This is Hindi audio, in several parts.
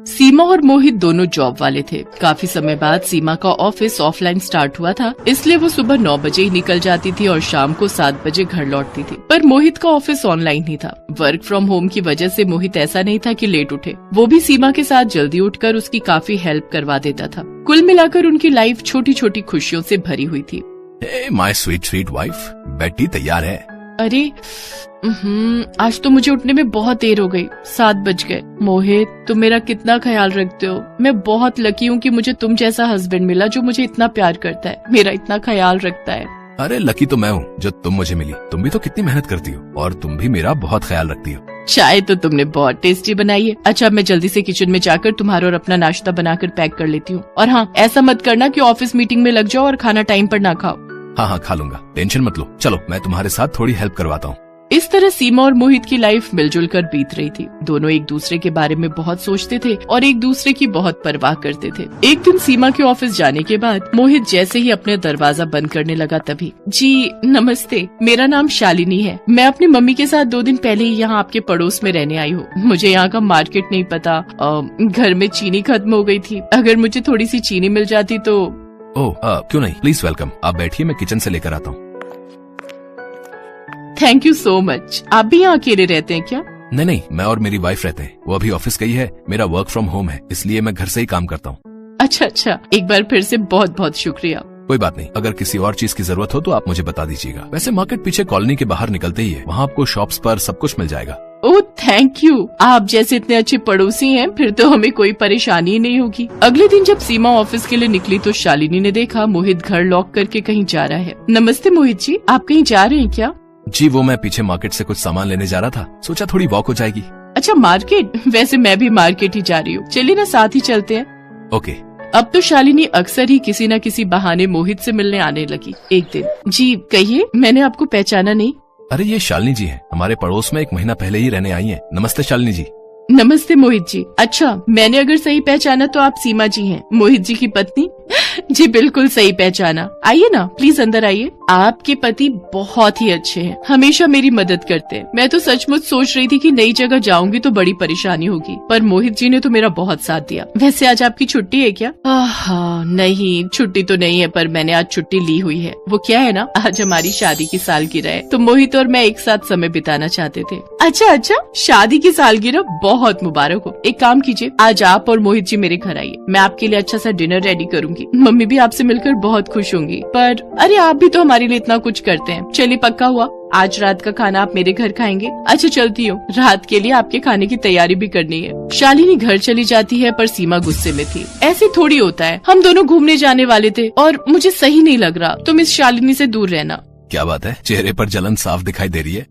सीमा और मोहित दोनों जॉब वाले थे। काफी समय बाद सीमा का ऑफिस ऑफलाइन स्टार्ट हुआ था, इसलिए वो सुबह 9 बजे ही निकल जाती थी और शाम को 7 बजे घर लौटती थी। पर मोहित का ऑफिस ऑनलाइन ही था। वर्क फ्रॉम होम की वजह से मोहित ऐसा नहीं था कि लेट उठे, वो भी सीमा के साथ जल्दी उठकर उसकी काफी हेल्प करवा देता था। कुल मिलाकर उनकी लाइफ छोटी छोटी खुशियों से भरी हुई थी। माय स्वीट स्वीट वाइफ, बेटी तैयार है। अरे आज तो मुझे उठने में बहुत देर हो गई, 7 बज गए। मोहित, तुम मेरा कितना ख्याल रखते हो। मैं बहुत लकी हूँ कि मुझे तुम जैसा हस्बैंड मिला जो मुझे इतना प्यार करता है, मेरा इतना ख्याल रखता है। अरे लकी तो मैं हूँ जो तुम मुझे मिली। तुम भी तो कितनी मेहनत करती हो और तुम भी मेरा बहुत ख्याल रखती हो। चाय तो तुमने बहुत टेस्टी बनाई है। अच्छा, मैं जल्दी से किचन में जाकर तुम्हारा और अपना नाश्ता बनाकर पैक कर लेती हूँ। और हाँ, ऐसा मत करना कि ऑफिस मीटिंग में लग जाओ और खाना टाइम पर ना खाओ। हाँ, खा लूंगा, टेंशन मत लो। चलो मैं तुम्हारे साथ थोड़ी हेल्प करवाता हूँ। इस तरह सीमा और मोहित की लाइफ मिलजुल कर बीत रही थी। दोनों एक दूसरे के बारे में बहुत सोचते थे और एक दूसरे की बहुत परवाह करते थे। एक दिन सीमा के ऑफिस जाने के बाद मोहित जैसे ही अपने दरवाजा बंद करने लगा तभी, जी नमस्ते, मेरा नाम शालिनी है। मैं अपनी मम्मी के साथ 2 दिन पहले ही यहाँ आपके पड़ोस में रहने आई हूँ। मुझे यहाँ का मार्केट नहीं पता, घर में चीनी खत्म हो गई थी। अगर मुझे थोड़ी सी चीनी मिल जाती तो। ओह क्यों नहीं, प्लीज वेलकम। आप बैठिए, मैं किचन से लेकर आता हूँ। Thank you so much. आप भी यहाँ अकेले रहते हैं क्या? नहीं, मैं और मेरी वाइफ रहते हैं। वो अभी ऑफिस गई है। मेरा वर्क फ्रॉम होम है, इसलिए मैं घर से ही काम करता हूँ। अच्छा, एक बार फिर से बहुत बहुत शुक्रिया। कोई बात नहीं, अगर किसी और चीज की जरूरत हो तो आप मुझे बता दीजिएगा। वैसे मार्केट पीछे कॉलोनी के बाहर निकलते ही है, वहाँ आपको शॉप्स पर सब कुछ मिल जाएगा। ओह थैंक यू, आप जैसे इतने अच्छे पड़ोसी हैं, फिर तो हमें कोई परेशानी ही नहीं होगी। अगले दिन जब सीमा ऑफिस के लिए निकली तो शालिनी ने देखा मोहित घर लॉक करके कहीं जा रहा है। नमस्ते मोहित जी, आप कहीं जा रहे हैं क्या? जी, वो मैं पीछे मार्केट से कुछ सामान लेने जा रहा था, सोचा थोड़ी वॉक हो जाएगी। अच्छा मार्केट, वैसे मैं भी मार्केट ही जा रही हूँ, चलिए ना साथ ही चलते हैं। ओके। अब तो शालिनी अक्सर ही किसी न किसी बहाने मोहित से मिलने आने लगी। एक दिन, जी कहिए, मैंने आपको पहचाना नहीं। अरे ये शालिनी जी हैं, हमारे पड़ोस में 1 महीना पहले ही रहने आई हैं। नमस्ते शालिनी जी। नमस्ते मोहित जी। अच्छा, मैंने अगर सही पहचाना तो आप सीमा जी हैं, मोहित जी की पत्नी। जी बिल्कुल सही पहचाना। आइए ना, प्लीज अंदर आइए। आपके पति बहुत ही अच्छे हैं, हमेशा मेरी मदद करते हैं। मैं तो सचमुच सोच रही थी कि नई जगह जाऊंगी तो बड़ी परेशानी होगी, पर मोहित जी ने तो मेरा बहुत साथ दिया। वैसे आज आपकी छुट्टी है क्या? नहीं, छुट्टी तो नहीं है, पर मैंने आज छुट्टी ली हुई है। वो क्या है ना, आज हमारी शादी की सालगिरह है, तो मोहित और मैं एक साथ समय बिताना चाहते थे। अच्छा, शादी की सालगिरह बहुत मुबारक हो। एक काम कीजिए, आज आप और मोहित जी मेरे घर आइए, मैं आपके लिए अच्छा सा डिनर रेडी करूंगी। मम्मी भी आपसे मिलकर बहुत खुश होंगी। पर अरे आप भी तो हमारे लिए इतना कुछ करते हैं। चलिए पक्का हुआ, आज रात का खाना आप मेरे घर खाएंगे। अच्छा चलती हूँ, रात के लिए आपके खाने की तैयारी भी करनी है। शालिनी घर चली जाती है, पर सीमा गुस्से में थी। ऐसे थोड़ी होता है, हम दोनों घूमने जाने वाले थे और मुझे सही नहीं लग रहा, तुम इस शालिनी से दूर रहना। क्या बात है, चेहरे पर जलन साफ दिखाई दे रही है।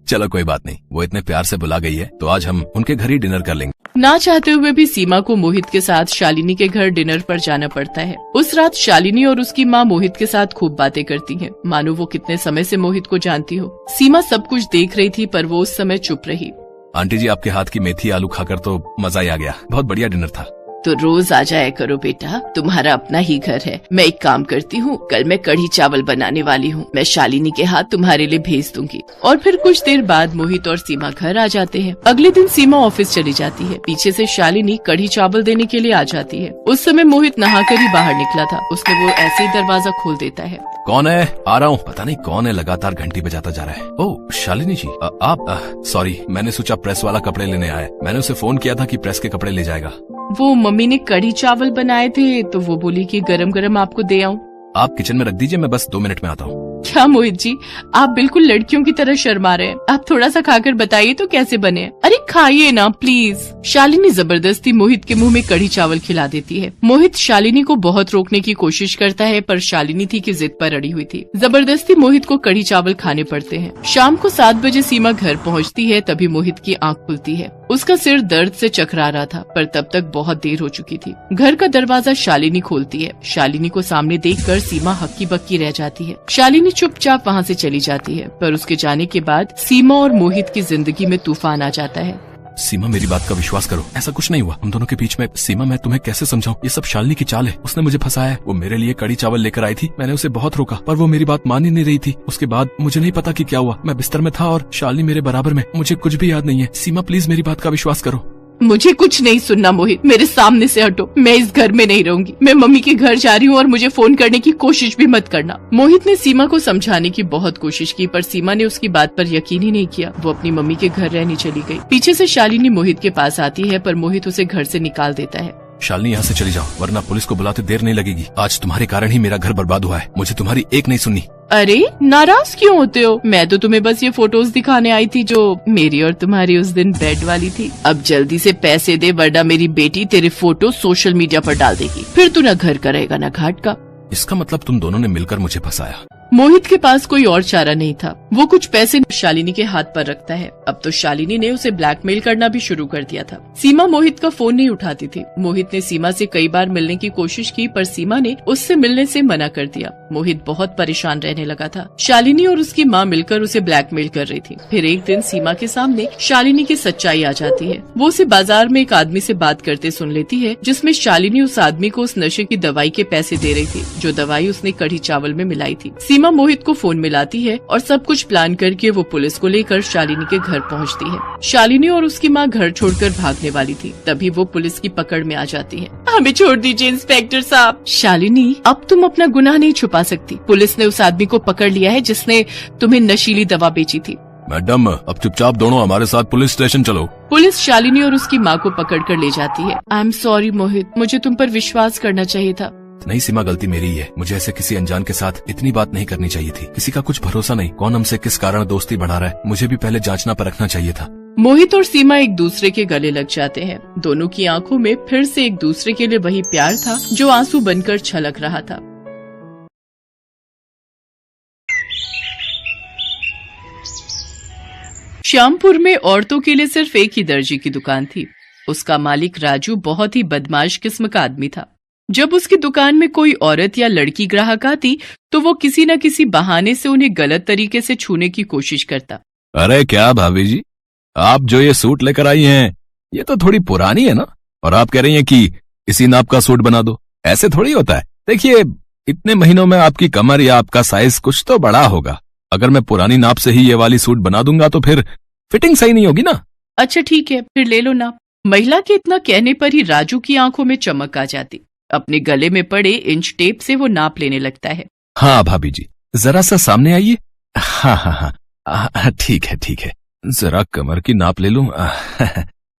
चलो कोई बात नहीं, वो इतने प्यार से बुला गई है तो आज हम उनके घर ही डिनर कर लेंगे। ना चाहते हुए भी सीमा को मोहित के साथ शालिनी के घर डिनर पर जाना पड़ता है। उस रात शालिनी और उसकी माँ मोहित के साथ खूब बातें करती हैं, मानो वो कितने समय से मोहित को जानती हो। सीमा सब कुछ देख रही थी, पर वो उस समय चुप रही। आंटी जी, आपके हाथ की मेथी आलू खाकर तो मजा ही आ गया, बहुत बढ़िया डिनर था। तो रोज आ जाया करो बेटा, तुम्हारा अपना ही घर है। मैं एक काम करती हूँ, कल मैं कढ़ी चावल बनाने वाली हूँ, मैं शालिनी के हाथ तुम्हारे लिए भेज दूंगी। और फिर कुछ देर बाद मोहित और सीमा घर आ जाते हैं। अगले दिन सीमा ऑफिस चली जाती है, पीछे से शालिनी कढ़ी चावल देने के लिए आ जाती है। उस समय मोहित नहाकर ही बाहर निकला था, उसने वो ऐसे ही दरवाजा खोल देता है। कौन है? आ रहा हूँ। पता नहीं कौन है, लगातार घंटी बजाता जा रहा है। ओह शालिनी जी, आप सॉरी, मैंने सोचा प्रेस वाला कपड़े लेने आया। मैंने उसे फोन किया था कि प्रेस के कपड़े ले जाएगा। वो मम्मी ने कढ़ी चावल बनाए थे तो वो बोली कि गरम गरम आपको दे आऊं। आप किचन में रख दीजिए, मैं बस 2 मिनट में आता हूँ। क्या मोहित जी, आप बिल्कुल लड़कियों की तरह शर्मा रहे हैं। आप थोड़ा सा खाकर बताइए तो कैसे बने। अरे खाइए ना प्लीज। शालिनी जबरदस्ती मोहित के मुंह में कढ़ी चावल खिला देती है। मोहित शालिनी को बहुत रोकने की कोशिश करता है, पर शालिनी थी कि जिद पर अड़ी हुई थी। जबरदस्ती मोहित को कढ़ी चावल खाने पड़ते हैं। शाम को 7 बजे सीमा घर पहुँचती है, तभी मोहित की आँख खुलती है। उसका सिर दर्द से चकरा रहा था, पर तब तक बहुत देर हो चुकी थी। घर का दरवाजा शालिनी खोलती है। शालिनी को सामने देखकर सीमा हक्की बक्की रह जाती है। शालिनी चुपचाप वहाँ से चली जाती है, पर उसके जाने के बाद सीमा और मोहित की जिंदगी में तूफान आ जाता है। सीमा, मेरी बात का विश्वास करो, ऐसा कुछ नहीं हुआ हम दोनों के बीच में। सीमा, मैं तुम्हें कैसे समझाऊं, ये सब शालिनी की चाल है, उसने मुझे फंसाया है। वो मेरे लिए कढ़ी चावल लेकर आई थी, मैंने उसे बहुत रोका, पर वो मेरी बात मान ही नहीं रही थी। उसके बाद मुझे नहीं पता कि क्या हुआ, मैं बिस्तर में था और शालिनी मेरे बराबर में, मुझे कुछ भी याद नहीं है। सीमा प्लीज मेरी बात का विश्वास करो। मुझे कुछ नहीं सुनना मोहित, मेरे सामने से हटो। मैं इस घर में नहीं रहूंगी। मैं मम्मी के घर जा रही हूँ और मुझे फोन करने की कोशिश भी मत करना। मोहित ने सीमा को समझाने की बहुत कोशिश की, पर सीमा ने उसकी बात पर यकीन ही नहीं किया। वो अपनी मम्मी के घर रहने चली गई। पीछे से शालिनी मोहित के पास आती है, पर मोहित उसे घर से निकाल देता है। शालिनी, यहाँ से चली जाओ, वरना पुलिस को बुलाते देर नहीं लगेगी। आज तुम्हारे कारण ही मेरा घर बर्बाद हुआ है। मुझे तुम्हारी एक नहीं सुननी। अरे नाराज क्यों होते हो? मैं तो तुम्हें बस ये फोटोज दिखाने आई थी जो मेरी और तुम्हारी उस दिन बेड वाली थी। अब जल्दी से पैसे दे, वरना मेरी बेटी तेरे फोटो सोशल मीडिया पर डाल देगी। फिर तू न घर का रहेगा न घाट का। इसका मतलब तुम दोनों ने मिलकर मुझे फंसाया। मोहित के पास कोई और चारा नहीं था। वो कुछ पैसे शालिनी के हाथ पर रखता है। अब तो शालिनी ने उसे ब्लैकमेल करना भी शुरू कर दिया था। सीमा मोहित का फोन नहीं उठाती थी। मोहित ने सीमा से कई बार मिलने की कोशिश की, पर सीमा ने उससे मिलने से मना कर दिया। मोहित बहुत परेशान रहने लगा था। शालिनी और उसकी माँ मिलकर उसे ब्लैकमेल कर रही थी। फिर एक दिन सीमा के सामने शालिनी की सच्चाई आ जाती है। वो उसे बाजार में एक आदमी से बात करते सुन लेती है, जिसमें शालिनी उस आदमी को उस नशे की दवाई के पैसे दे रही थी, जो दवाई उसने कढ़ी चावल में मिलाई थी। सीमा मोहित को फोन मिलाती है और सब कुछ प्लान करके वो पुलिस को लेकर शालिनी के घर पहुंचती है। शालिनी और उसकी माँ घर छोड़कर भागने वाली थी, तभी वो पुलिस की पकड़ में आ जाती है। हमें छोड़ दीजिए इंस्पेक्टर साहब। शालिनी, अब तुम अपना गुनाह नहीं छुपा सकती। पुलिस ने उस आदमी को पकड़ लिया है जिसने तुम्हें नशीली दवा बेची थी। मैडम, अब चुपचाप दोनों हमारे साथ पुलिस स्टेशन चलो। पुलिस शालिनी और उसकी माँ को पकड़ कर ले जाती है। आई एम सॉरी मोहित, मुझे तुम पर विश्वास करना चाहिए था। नहीं सीमा, गलती मेरी ही है। मुझे ऐसे किसी अनजान के साथ इतनी बात नहीं करनी चाहिए थी। किसी का कुछ भरोसा नहीं, कौन हमसे किस कारण दोस्ती बढ़ा रहा है। मुझे भी पहले जांचना परखना चाहिए था। मोहित और सीमा एक दूसरे के गले लग जाते हैं। दोनों की आंखों में फिर से एक दूसरे के लिए वही प्यार था जो आंसू बनकर छलक रहा था। श्यामपुर में औरतों के लिए सिर्फ एक ही दर्जी की दुकान थी। उसका मालिक राजू बहुत ही बदमाश किस्म का आदमी था। जब उसकी दुकान में कोई औरत या लड़की ग्राहक आती तो वो किसी न किसी बहाने से उन्हें गलत तरीके से छूने की कोशिश करता। अरे क्या भाभी जी, आप जो ये सूट लेकर आई हैं, ये तो थोड़ी पुरानी है ना, और आप कह रही हैं कि इसी नाप का सूट बना दो। ऐसे थोड़ी होता है। देखिए, इतने महीनों में आपकी कमर या आपका साइज कुछ तो बड़ा होगा। अगर मैं पुरानी नाप से ही ये वाली सूट बना दूंगा तो फिर फिटिंग सही नहीं होगी ना। अच्छा ठीक है, फिर ले लो नाप। महिला के इतना कहने पर ही राजू की आंखों में चमक आ जाती। अपने गले में पड़े इंच टेप से वो नाप लेने लगता है। हाँ भाभी जी, जरा सा सामने आइए। हाँ हाँ हाँ, ठीक है ठीक है, जरा कमर की नाप ले लूं।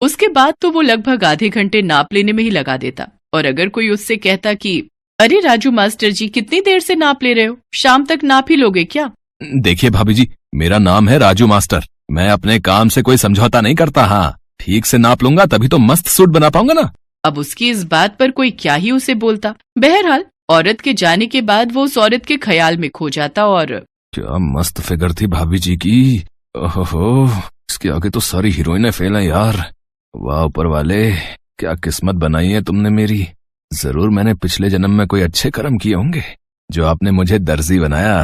उसके बाद तो वो लगभग आधे घंटे नाप लेने में ही लगा देता। और अगर कोई उससे कहता कि अरे राजू मास्टर जी, कितनी देर से नाप ले रहे हो, शाम तक नाप ही लोगे क्या? देखिए भाभी जी, मेरा नाम है राजू मास्टर। मैं अपने काम से कोई समझौता नहीं करता। हाँ, ठीक से नाप लूंगा तभी तो मस्त सूट बना पाऊंगा ना। अब उसकी इस बात पर कोई क्या ही उसे बोलता। बहरहाल औरत के जाने के बाद वो उस औरत के ख्याल में खो जाता। और क्या मस्त फिगर थी भाभी जी की। ओहो, इसके आगे तो सारी हीरोइनें फेल हैं यार। वाह ऊपर वाले, क्या किस्मत बनाई है तुमने मेरी। जरूर मैंने पिछले जन्म में कोई अच्छे कर्म किए होंगे जो आपने मुझे दर्जी बनाया।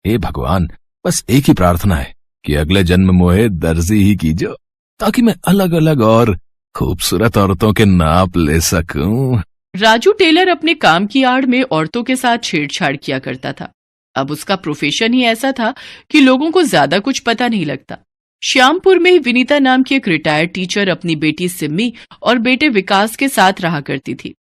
हे भगवान, बस एक ही प्रार्थना है कि अगले जन्म मोहे दर्जी ही कीजो, ताकि मैं अलग अलग और खूबसूरत औरतों के नाप ले सकूं। राजू टेलर अपने काम की आड़ में औरतों के साथ छेड़छाड़ किया करता था। अब उसका प्रोफेशन ही ऐसा था कि लोगों को ज्यादा कुछ पता नहीं लगता। श्यामपुर में ही विनीता नाम की एक रिटायर्ड टीचर अपनी बेटी सिम्मी और बेटे विकास के साथ रहा करती थी।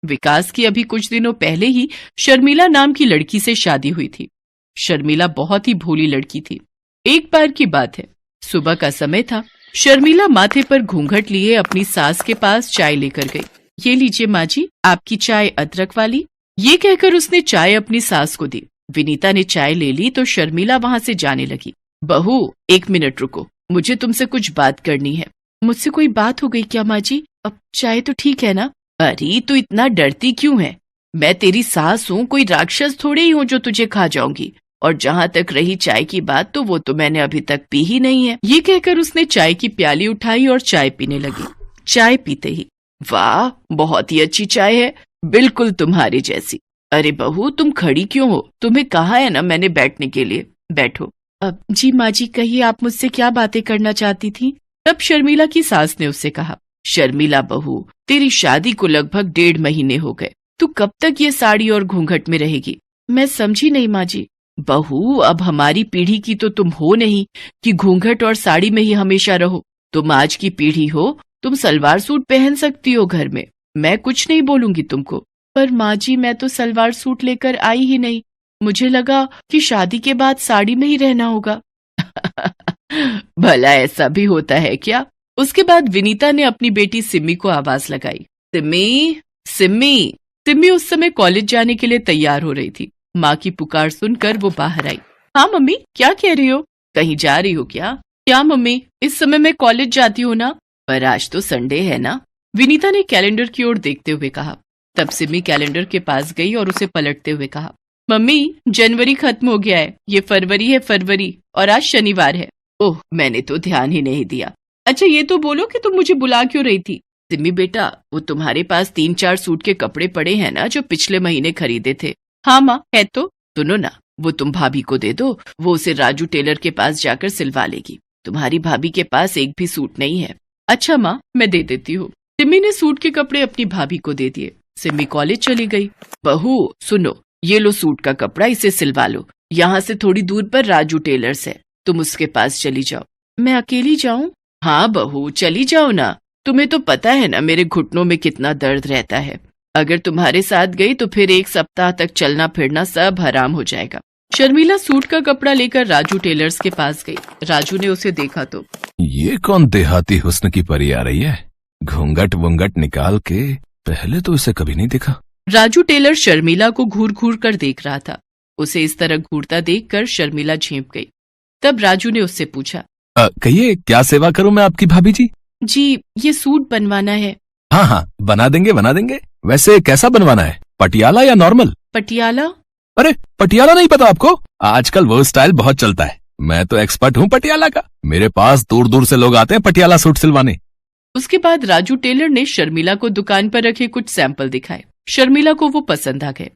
विकास की अभी कुछ दिनों पहले ही शर्मिला नाम की लड़की से शादी हुई थी। शर्मिला बहुत ही भोली लड़की थी। एक बार की बात है, सुबह का समय था। शर्मिला माथे पर घूंघट लिए अपनी सास के पास चाय लेकर गई। ये लीजिए माँ जी, आपकी चाय अदरक वाली। ये कहकर उसने चाय अपनी सास को दी। विनीता ने चाय ले ली तो शर्मिला वहां से जाने लगी। बहू, एक मिनट रुको, मुझे तुमसे कुछ बात करनी है। मुझसे कोई बात हो गई क्या माँ जी? अब चाय तो ठीक है ना? अरे तू इतना डरती क्यों है? मैं तेरी सास हूँ, कोई राक्षस थोड़ी ही हूँ जो तुझे खा जाऊंगी। और जहाँ तक रही चाय की बात, तो वो तो मैंने अभी तक पी ही नहीं है। ये कहकर उसने चाय की प्याली उठाई और चाय पीने लगी। चाय पीते ही, वाह बहुत ही अच्छी चाय है, बिल्कुल तुम्हारी जैसी। अरे बहू, तुम खड़ी क्यों हो? तुम्हें कहा है ना मैंने बैठने के लिए, बैठो। अब जी माँ जी, कहिए आप मुझसे क्या बातें करना चाहती थी? तब शर्मिला की सास ने उससे कहा, शर्मिला बहू, तेरी शादी को लगभग 1.5 महीने हो गए। तू कब तक ये साड़ी और घूंघट में रहेगी? मैं समझी नहीं माँ जी। बहू, अब हमारी पीढ़ी की तो तुम हो नहीं कि घूंघट और साड़ी में ही हमेशा रहो। तुम आज की पीढ़ी हो तुम सलवार सूट पहन सकती हो घर में, मैं कुछ नहीं बोलूंगी तुमको। पर माँ जी, मैं तो सलवार सूट लेकर आई ही नहीं, मुझे लगा कि शादी के बाद साड़ी में ही रहना होगा। भला ऐसा भी होता है क्या? उसके बाद विनीता ने अपनी बेटी सिम्मी को आवाज लगाई, सिम्मी, सिम्मी। सिम्मी उस समय कॉलेज जाने के लिए तैयार हो रही थी। माँ की पुकार सुनकर वो बाहर आई। हाँ मम्मी, क्या कह रही हो? कहीं जा रही हो क्या? क्या मम्मी, इस समय मैं कॉलेज जाती हूँ ना, पर आज तो संडे है ना, विनीता ने कैलेंडर की ओर देखते हुए कहा। तब सिम्मी कैलेंडर के पास गई और उसे पलटते हुए कहा, मम्मी, जनवरी खत्म हो गया है, ये फरवरी है, फरवरी, और आज शनिवार है। ओह, मैंने तो ध्यान ही नहीं दिया। अच्छा ये तो बोलो कि तुम मुझे बुला क्यों रही थी? सिम्मी बेटा, वो तुम्हारे पास 3-4 सूट के कपड़े पड़े हैं ना, जो पिछले महीने खरीदे थे। हाँ माँ, है तो। सुनो ना, वो तुम भाभी को दे दो, वो उसे राजू टेलर के पास जाकर सिलवा लेगी। तुम्हारी भाभी के पास एक भी सूट नहीं है। अच्छा माँ, मैं दे देती हूँ। सिम्मी ने सूट के कपड़े अपनी भाभी को दे दिए। सिम्मी कॉलेज चली गई। बहू सुनो, ये लो सूट का कपड़ा, इसे सिलवा लो। यहाँ से थोड़ी दूर पर राजू टेलर्स है, तुम उसके पास चली जाओ। मैं अकेली जाऊं? हाँ बहू, चली जाओ ना। तुम्हें तो पता है ना मेरे घुटनों में कितना दर्द रहता है। अगर तुम्हारे साथ गई तो फिर 1 सप्ताह तक चलना फिरना सब हराम हो जाएगा। शर्मिला सूट का कपड़ा लेकर राजू टेलर्स के पास गई। राजू ने उसे देखा तो, ये कौन देहाती हुस्न की परी आ रही है? घूंघट वूंघट निकाल के, पहले तो इसे कभी नहीं देखा। राजू टेलर शर्मिला को घूर घूर कर देख रहा था। उसे इस तरह घूरता देखकर शर्मिला झेंप गई। तब राजू ने उससे पूछा, कहिए, क्या सेवा करूं मैं आपकी भाभी जी? जी, ये सूट बनवाना है। हाँ हाँ, बना देंगे बना देंगे। वैसे कैसा बनवाना है, पटियाला या नॉर्मल? पटियाला। अरे पटियाला नहीं पता आपको? आजकल वो स्टाइल बहुत चलता है। मैं तो एक्सपर्ट हूँ पटियाला का। मेरे पास दूर दूर से लोग आते हैं पटियाला सूट सिलवाने। उसके बाद राजू टेलर ने शर्मिला को दुकान पर रखे कुछ सैंपल दिखाए। शर्मिला को वो पसंद आ गए।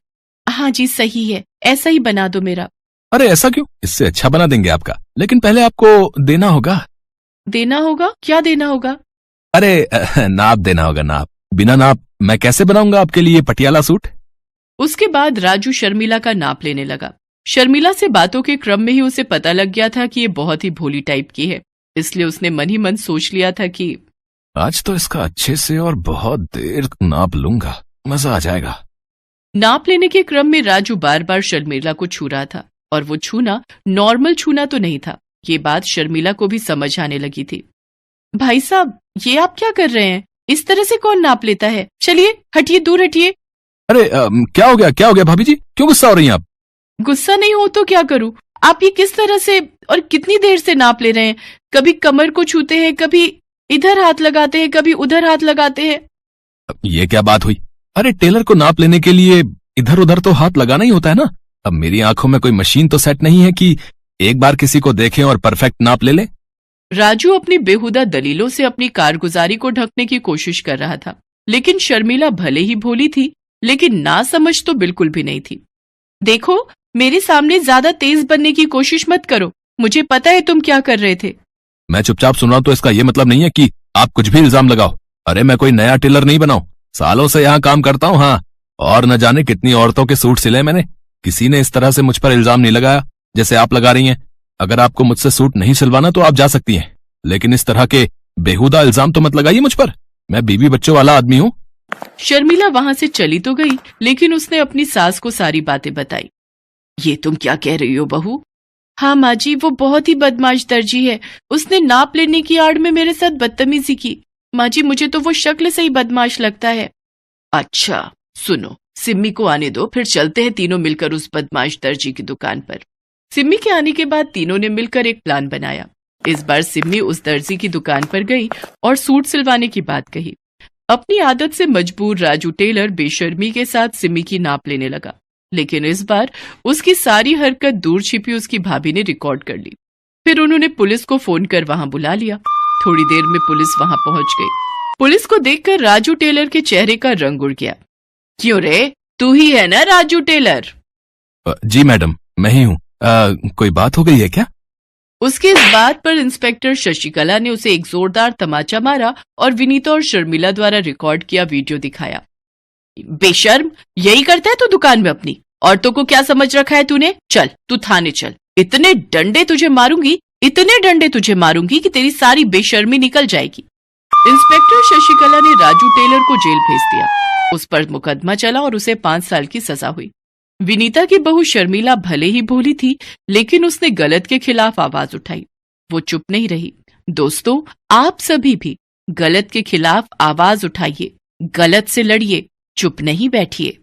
हाँ जी, सही है, ऐसा ही बना दो मेरा। अरे ऐसा क्यों, इससे अच्छा बना देंगे आपका, लेकिन पहले आपको देना होगा। देना होगा? क्या देना होगा? अरे नाप देना होगा, नाप। बिना नाप मैं कैसे बनाऊंगा आपके लिए पटियाला सूट? उसके बाद राजू शर्मिला का नाप लेने लगा। शर्मिला से बातों के क्रम में ही उसे पता लग गया था कि ये बहुत ही भोली टाइप की है, इसलिए उसने मन ही मन सोच लिया था कि आज तो इसका अच्छे से और बहुत देर नाप लूंगा, मजा आ जाएगा। नाप लेने के क्रम में राजू बार बार शर्मिला को छू रहा था, और वो छूना नॉर्मल छूना तो नहीं था। ये बात शर्मिला को भी समझ आने लगी थी। भाई साहब, ये आप क्या कर रहे हैं? इस तरह से कौन नाप लेता है? चलिए हटिए, दूर हटिए। अरे क्या हो गया भाभी जी, क्यों गुस्सा हो रही हैं आप? गुस्सा नहीं हो तो क्या करूं? आप ये किस तरह से और कितनी देर से नाप ले रहे हैं? कभी कमर को छूते हैं, कभी इधर हाथ लगाते हैं, कभी उधर हाथ लगाते हैं। ये क्या बात हुई? अरे टेलर को नाप लेने के लिए इधर उधर तो हाथ लगाना ही होता है ना। अब मेरी आंखों में कोई मशीन तो सेट नहीं है कि एक बार किसी को देखें और परफेक्ट नाप ले ले। राजू अपनी बेहुदा दलीलों से अपनी कारगुजारी को ढकने की कोशिश कर रहा था, लेकिन शर्मिला भले ही भोली थी, लेकिन ना समझ तो बिल्कुल भी नहीं थी। देखो, मेरे सामने ज्यादा तेज बनने की कोशिश मत करो, मुझे पता है तुम क्या कर रहे थे। मैं चुपचाप सुन रहा हूं तो इसका ये मतलब नहीं है कि आप कुछ भी इल्जाम लगाओ। अरे मैं कोई नया टेलर नहीं बनाऊं, सालों से यहाँ काम करता हूँ। हाँ, और न जाने कितनी औरतों के सूट सिले मैंने, किसी ने इस तरह से मुझ पर इल्जाम नहीं लगाया जैसे आप लगा रही हैं। अगर आपको मुझसे सूट नहीं सिलवाना तो आप जा सकती हैं, लेकिन इस तरह के बेहुदा इल्जाम तो मत लगाइए मुझ पर। मैं बीवी बच्चों वाला आदमी हूँ। शर्मिला वहां से चली तो गई, लेकिन उसने अपनी सास को सारी बातें बताई। ये तुम क्या कह रही हो बहू? हाँ माँ जी, वो बहुत ही बदमाश दर्जी है, उसने नाप लेने की आड़ में मेरे साथ बदतमीजी की। माँ जी, मुझे तो वो शक्ल से ही बदमाश लगता है। अच्छा सुनो, सिम्मी को आने दो, फिर चलते हैं तीनों मिलकर उस बदमाश दर्जी की दुकान पर। सिम्मी के आने के बाद तीनों ने मिलकर एक प्लान बनाया। इस बार सिम्मी उस दर्जी की दुकान पर गई और सूट सिलवाने की बात कही। अपनी आदत से मजबूर राजू टेलर बेशर्मी के साथ सिम्मी की नाप लेने लगा, लेकिन इस बार उसकी सारी हरकत दूर छिपी उसकी भाभी ने रिकॉर्ड कर ली। फिर उन्होंने पुलिस को फोन कर वहां बुला लिया। थोड़ी देर में पुलिस वहां पहुंच गई। पुलिस को देखकर राजू टेलर के चेहरे का रंग उड़ गया। क्यों रे, तू ही है ना राजू टेलर? जी मैडम, मैं ही हूँ। कोई बात हो गई है क्या? उसके इस बात पर इंस्पेक्टर शशिकला ने उसे एक जोरदार तमाचा मारा और विनीता और शर्मिला द्वारा रिकॉर्ड किया वीडियो दिखाया। बेशर्म, यही करता है तू दुकान में अपनी? औरतों को क्या समझ रखा है तूने? चल तू थाने चल, इतने डंडे तुझे मारूंगी, इतने डंडे तुझे मारूंगी कि तेरी सारी बेशर्मी निकल जाएगी। इंस्पेक्टर शशिकला ने राजू टेलर को जेल भेज दिया। उस पर मुकदमा चला और उसे 5 साल की सजा हुई। विनीता की बहू शर्मिला भले ही भोली थी, लेकिन उसने गलत के खिलाफ आवाज उठाई। वो चुप नहीं रही। दोस्तों, आप सभी भी गलत के खिलाफ आवाज उठाइए, गलत से लड़िए, चुप नहीं बैठिए।